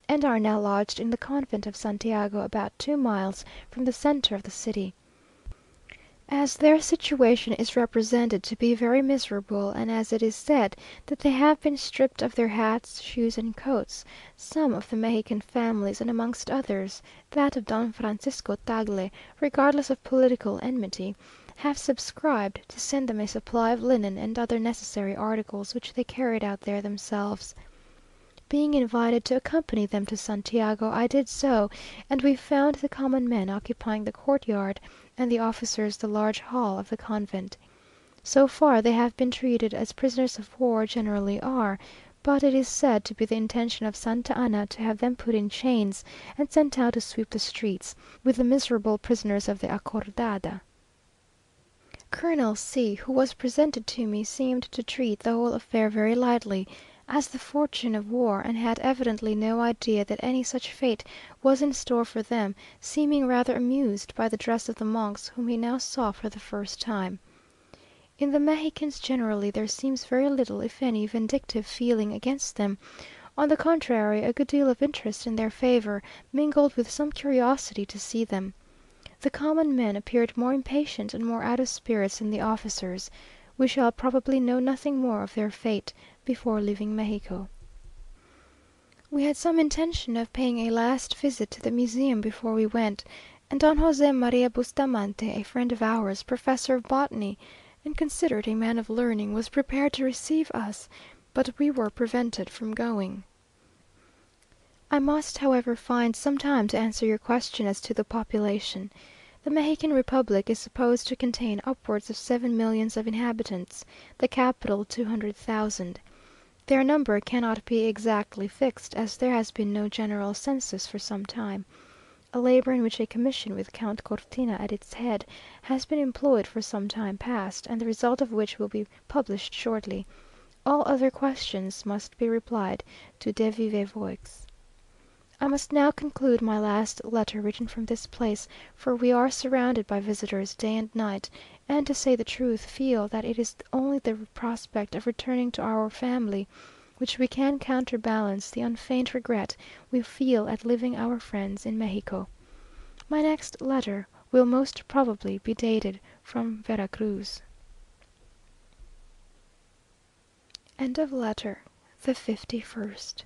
and are now lodged in the convent of Santiago, about 2 miles from the centre of the city. As their situation is represented to be very miserable, and as it is said that they have been stripped of their hats, shoes, and coats, some of the Mexican families, and amongst others that of Don Francisco Tagle, regardless of political enmity, have subscribed to send them a supply of linen and other necessary articles, which they carried out there themselves. Being invited to accompany them to Santiago, I did so, and we found the common men occupying the courtyard, and the officers the large hall of the convent. So far they have been treated as prisoners of war generally are, but it is said to be the intention of Santa Anna to have them put in chains, and sent out to sweep the streets, with the miserable prisoners of the Acordada. Colonel C, who was presented to me, seemed to treat the whole affair very lightly, as the fortune of war, and had evidently no idea that any such fate was in store for them, seeming rather amused by the dress of the monks whom he now saw for the first time. In the Mexicans generally there seems very little, if any, vindictive feeling against them; on the contrary, a good deal of interest in their favour, mingled with some curiosity to see them. The common men appeared more impatient and more out of spirits than the officers. We shall probably know nothing more of their fate before leaving Mexico. We had some intention of paying a last visit to the museum before we went, and Don José María Bustamante, a friend of ours, professor of botany, and considered a man of learning, was prepared to receive us, but we were prevented from going. I must, however, find some time to answer your question as to the population. The Mexican Republic is supposed to contain upwards of 7 millions of inhabitants, the capital 200,000. Their number cannot be exactly fixed, as there has been no general census for some time, a labour in which a commission with Count Cortina at its head has been employed for some time past, and the result of which will be published shortly. All other questions must be replied to de vive voix. I must now conclude my last letter written from this place, for we are surrounded by visitors day and night, and, to say the truth, feel that it is only the prospect of returning to our family which we can counterbalance the unfeigned regret we feel at leaving our friends in Mexico. My next letter will most probably be dated from Vera Cruz. End of letter the 51st.